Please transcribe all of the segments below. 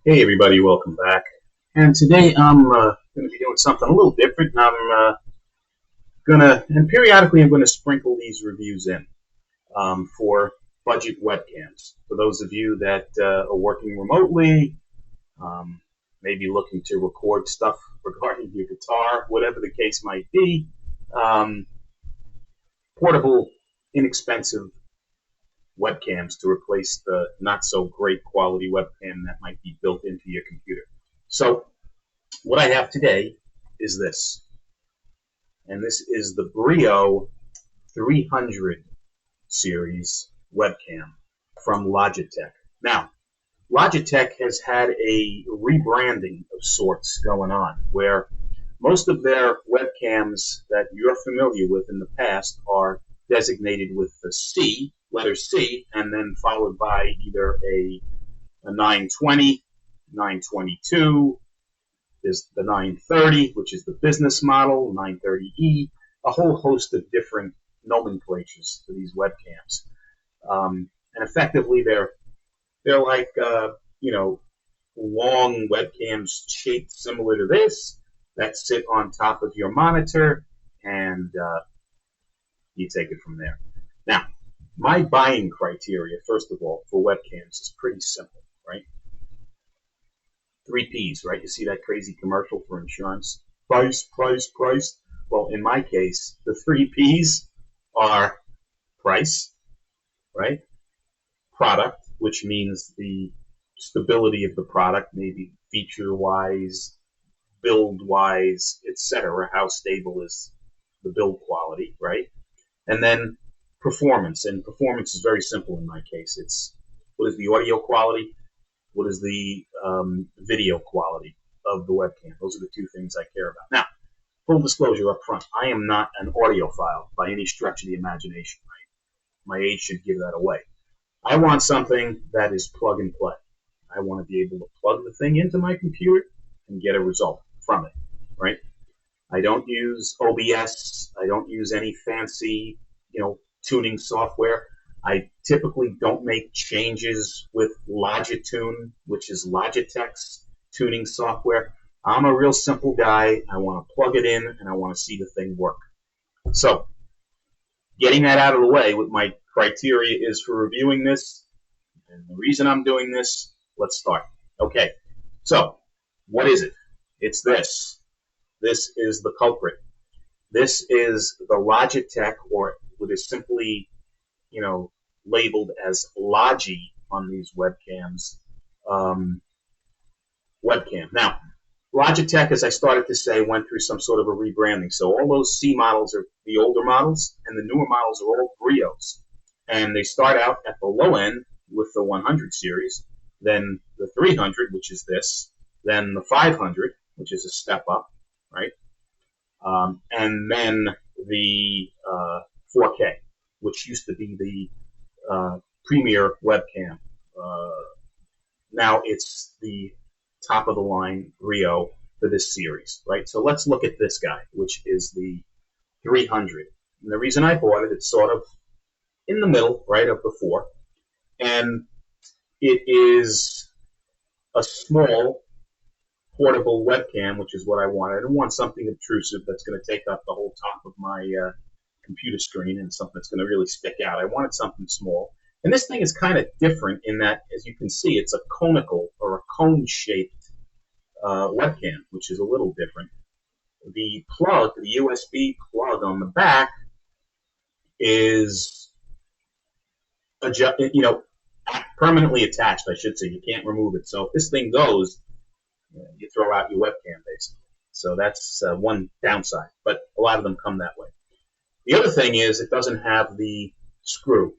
Hey everybody, welcome back. And today I'm going to be doing something a little different. And periodically I'm going to sprinkle these reviews in for budget webcams. For those of you that are working remotely, um, maybe looking to record stuff regarding your guitar, whatever the case might be, um, portable, inexpensive webcams to replace the not so great quality webcam that might be built into your computer. So what I have today is this, and this is the Brio 300 series webcam from Logitech. Now, Logitech has had a rebranding of sorts going on, where most of their webcams that you're familiar with in the past are designated with the C, letter C, and then followed by either a 920, 922, there's the 930, which is the business model, 930E, a whole host of different nomenclatures for these webcams. And effectively, they're like long webcams shaped similar to this that sit on top of your monitor, and you take it from there. Now, my buying criteria, first of all, for webcams is pretty simple, right? 3Ps, right? You see that crazy commercial for insurance? Price, price, price. Well, in my case, the 3Ps are price, right? Product, which means the stability of the product, maybe feature-wise, build-wise, etc. How stable is the build quality, right? And then performance, and performance is very simple in my case. It's what is the audio quality, what is the video quality of the webcam. Those are the two things I care about. Now, full disclosure up front, I am not an audiophile by any stretch of the imagination. Right? My age should give that away. I want something that is plug and play. I want to be able to plug the thing into my computer and get a result from it, right? I don't use OBS. I don't use any fancy, tuning software. I typically don't make changes with Logitune, which is Logitech's tuning software. I'm a real simple guy. I want to plug it in and I want to see the thing work. So, getting that out of the way, what my criteria is for reviewing this, and the reason I'm doing this, let's start. Okay, so what is it? It's this. This is the culprit. This is the Logitech, or what is simply, labeled as Logi on these webcams. Webcam. Now, Logitech, as I started to say, went through some sort of a rebranding. So all those C models are the older models, and the newer models are all Brios. And they start out at the low end with the 100 series, then the 300, which is this, then the 500, which is a step up, right? And then the 4K, which used to be the premier webcam. Now it's the top of the line Brio for this series, right? So let's look at this guy, which is the 300. And the reason I bought it, it's sort of in the middle, right, of the four. And it is a small portable webcam, which is what I wanted. I didn't want something obtrusive that's going to take up the whole top of my computer screen and something that's going to really stick out. I wanted something small. And this thing is kind of different in that, as you can see, it's a conical or a cone-shaped webcam, which is a little different. The plug, the USB plug on the back is, permanently attached, I should say. You can't remove it. So if this thing goes, you throw out your webcam, basically. So that's one downside, but a lot of them come that way. The other thing is it doesn't have the screw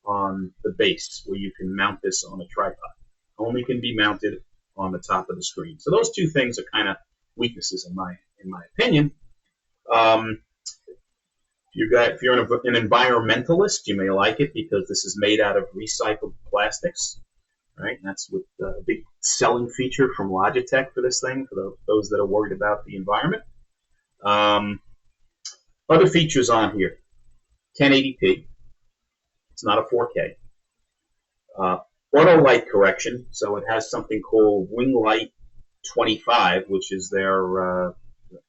on the base where you can mount this on a tripod. Only can be mounted on the top of the screen. So those two things are kind of weaknesses in my opinion. If you're an environmentalist, you may like it because this is made out of recycled plastics. Right, and that's what a big selling feature from Logitech for this thing, for those that are worried about the environment. Other features on here: 1080p. It's not a 4K. auto light correction. So it has something called Wing Light 25, which is their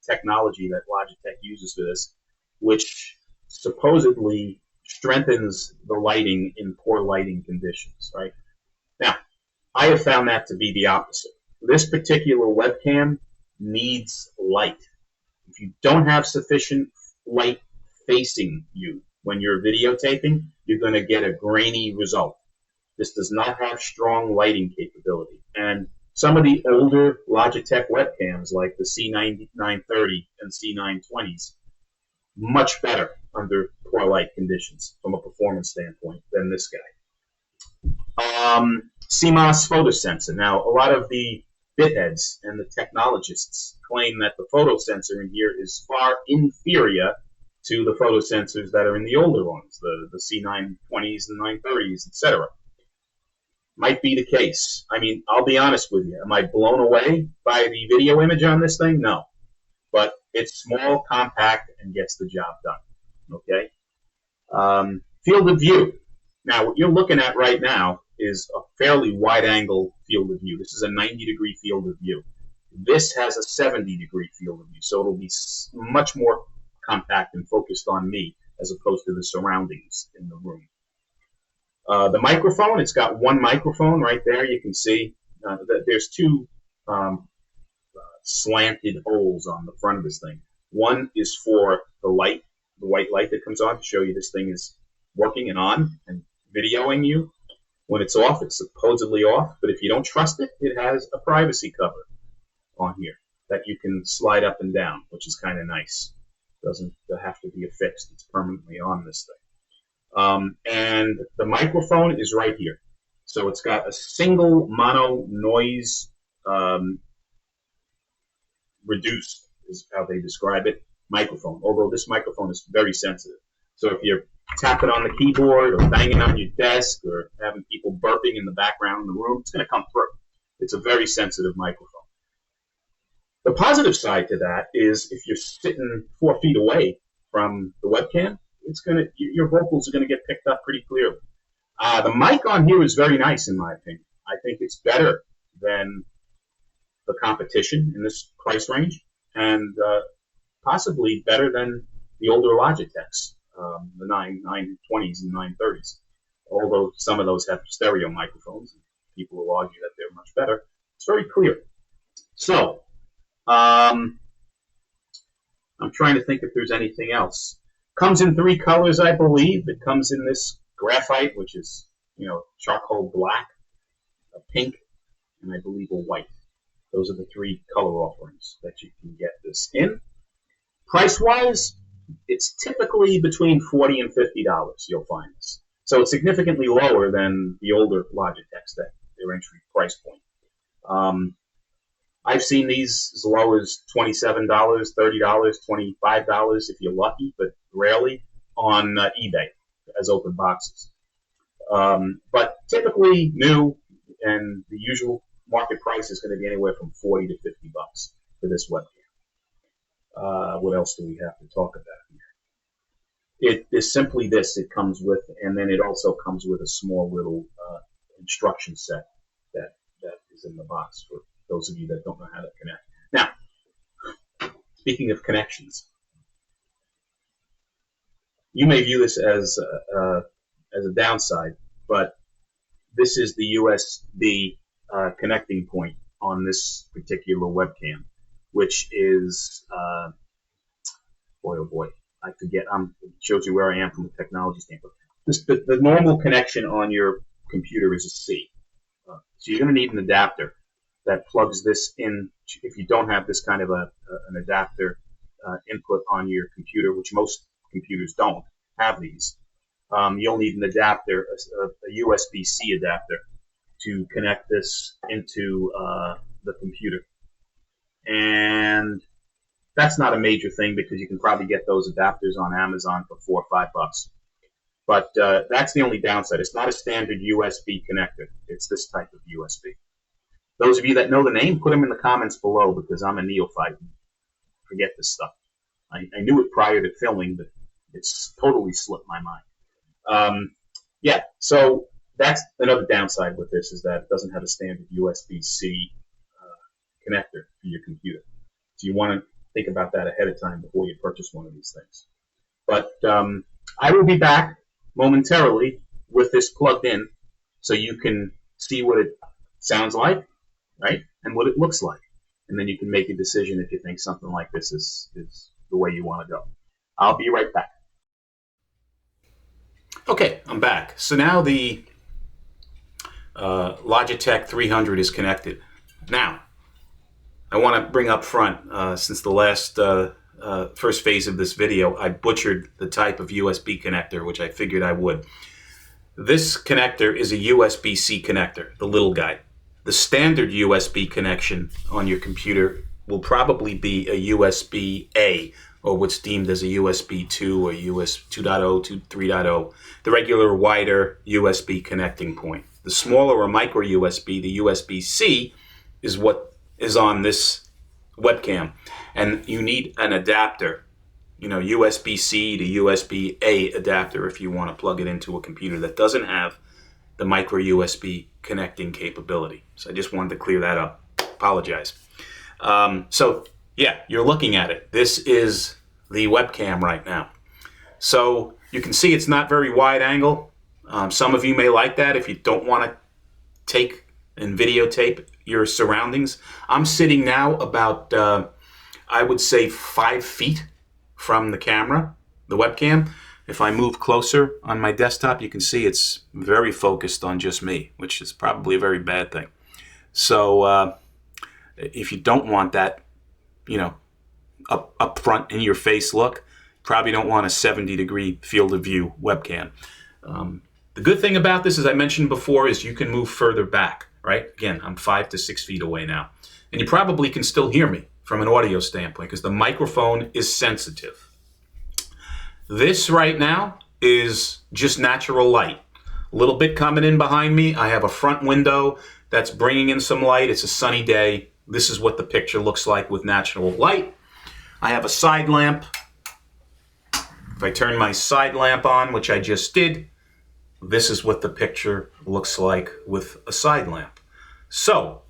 technology that Logitech uses for this, which supposedly strengthens the lighting in poor lighting conditions, right? Now, I have found that to be the opposite. This particular webcam needs light. If you don't have sufficient light facing you when you're videotaping, you're going to get a grainy result. This does not have strong lighting capability. And some of the older Logitech webcams, like the C930 and C920s, much better under poor light conditions from a performance standpoint than this guy. CMOS photosensor. Now, a lot of the bitheads and the technologists claim that the photosensor in here is far inferior to the photosensors that are in the older ones, the C920s and 930s, etc. Might be the case. I mean, I'll be honest with you. Am I blown away by the video image on this thing? No. But it's small, compact, and gets the job done. Okay? Field of view. Now, what you're looking at right now is a fairly wide-angle field of view. This is a 90-degree field of view. This has a 70-degree field of view, so it'll be much more compact and focused on me as opposed to the surroundings in the room. The microphone, it's got one microphone right there. You can see that there's two slanted holes on the front of this thing. One is for the light, the white light that comes on to show you this thing is working and on and videoing you. When it's off, it's supposedly off, but if you don't trust it, it has a privacy cover on here that you can slide up and down, which is kind of nice. It doesn't have to be affixed. It's permanently on this thing. And the microphone is right here. So it's got a single mono noise reduced, is how they describe it, microphone, although this microphone is very sensitive. So if you're tapping on the keyboard or banging on your desk or having people burping in the background in the room, it's going to come through. It's a very sensitive microphone. The positive side to that is if you're sitting 4 feet away from the webcam, your vocals are going to get picked up pretty clearly. The mic on here is very nice in my opinion. I think it's better than the competition in this price range and possibly better than the older Logitechs. The 920s and 930s, although some of those have stereo microphones. People will argue that they're much better. It's very clear. So, I'm trying to think if there's anything else. Comes in 3 colors, I believe. It comes in this graphite, which is, charcoal black, a pink, and I believe a white. Those are the 3 color offerings that you can get this in. Price-wise, it's typically between $40 and $50, you'll find this. So it's significantly lower than the older Logitechs, their entry price point. I've seen these as low as $27, $30, $25 if you're lucky, but rarely on eBay as open boxes. But typically new, and the usual market price is going to be anywhere from $40 to $50 for this webcam. What else do we have to talk about here? It is simply this. It comes with, and then it also comes with a small little instruction set that is in the box for those of you that don't know how to connect. Now, speaking of connections, you may view this as a downside, but this is the USB connecting point on this particular webcam, which is, boy oh boy, I forget. It shows you where I am from a technology standpoint. The normal connection on your computer is a C. So you're going to need an adapter that plugs this in. If you don't have this kind of an adapter input on your computer, which most computers don't have these, you'll need an adapter, a USB-C adapter, to connect this into the computer. And that's not a major thing because you can probably get those adapters on Amazon for $4 or $5. But that's the only downside. It's not a standard USB connector. It's this type of USB. Those of you that know the name, put them in the comments below because I'm a neophyte. Forget this stuff. I knew it prior to filming, but it's totally slipped my mind. Yeah, so That's another downside with this, is that it doesn't have a standard USB-C connector for your computer. So you want to think about that ahead of time before you purchase one of these things. But I will be back momentarily with this plugged in so you can see what it sounds like, right, and what it looks like. And then you can make a decision if you think something like this is the way you want to go. I'll be right back. Okay, I'm back. So now the Logitech 300 is connected. Now, I want to bring up front, since the last first phase of this video, I butchered the type of USB connector, which I figured I would. This connector is a USB-C connector, the little guy. The standard USB connection on your computer will probably be a USB-A, or what's deemed as a USB 2 or US 2.0 to 3.0, the regular wider USB connecting point. The smaller or micro USB, the USB-C, is what is on this webcam. And you need an adapter, USB-C to USB-A adapter if you want to plug it into a computer that doesn't have the micro USB connecting capability. So I just wanted to clear that up. Apologize. So yeah, you're looking at it. This is the webcam right now. So you can see it's not very wide angle. Some of you may like that if you don't want to take and videotape your surroundings. I'm sitting now about, I would say 5 feet from the camera, the webcam. If I move closer on my desktop, you can see it's very focused on just me, which is probably a very bad thing. So if you don't want that, up front in your face look, probably don't want a 70-degree field of view webcam. The good thing about this, as I mentioned before, is you can move further back, right? Again, I'm 5 to 6 feet away now. And you probably can still hear me from an audio standpoint because the microphone is sensitive. This right now is just natural light. A little bit coming in behind me. I have a front window that's bringing in some light. It's a sunny day. This is what the picture looks like with natural light. I have a side lamp. If I turn my side lamp on, which I just did, this is what the picture looks like with a side lamp. So,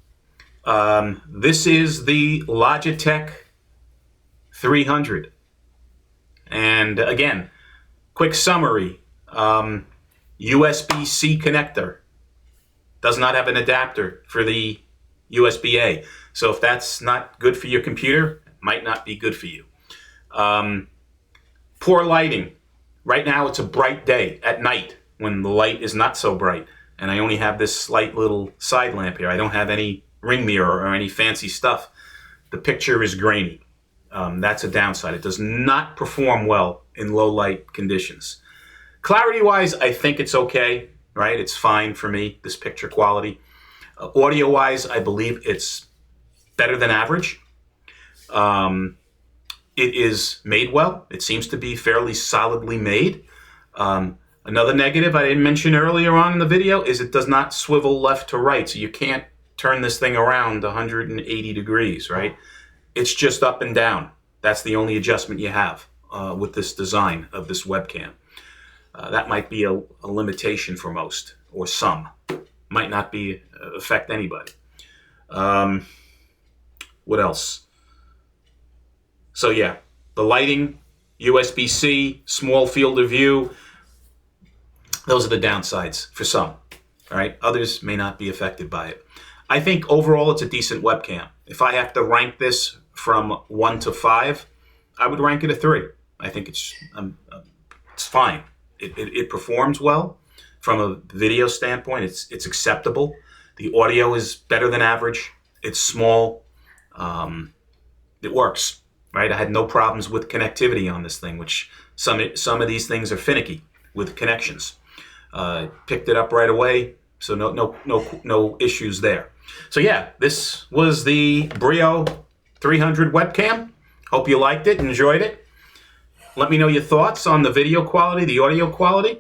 this is the Logitech 300. And again, quick summary, USB-C connector, does not have an adapter for the USB-A. So if that's not good for your computer, it might not be good for you. Poor lighting. Right now it's a bright day at night when the light is not so bright. And I only have this slight little side lamp here. I don't have any ring mirror or any fancy stuff. The picture is grainy. That's a downside. It does not perform well in low light conditions. Clarity-wise, I think it's okay, right? It's fine for me, this picture quality. Audio-wise, I believe it's better than average. It is made well. It seems to be fairly solidly made. Another negative I didn't mention earlier on in the video is it does not swivel left to right, so you can't turn this thing around 180 degrees, right? It's just up and down. That's the only adjustment you have with this design of this webcam. That might be a limitation for most, or some. Might not be affect anybody. What else? So yeah, the lighting, USB-C, small field of view, those are the downsides for some. All right, others may not be affected by it. I think overall it's a decent webcam. If I have to rank this from 1 to 5, I would rank it a 3. I think it's fine. It performs well from a video standpoint. It's acceptable. The audio is better than average. It's small. It works, right? I had no problems with connectivity on this thing, which some of these things are finicky with connections. Picked it up right away, so no issues there. So yeah, this was the Brio 300 webcam. Hope you liked it, enjoyed it. Let me know your thoughts on the video quality, the audio quality.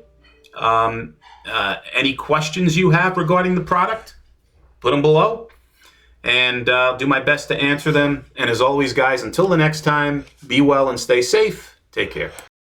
Any questions you have regarding the product, put them below, and I'll do my best to answer them. And as always, guys, until the next time, be well and stay safe. Take care.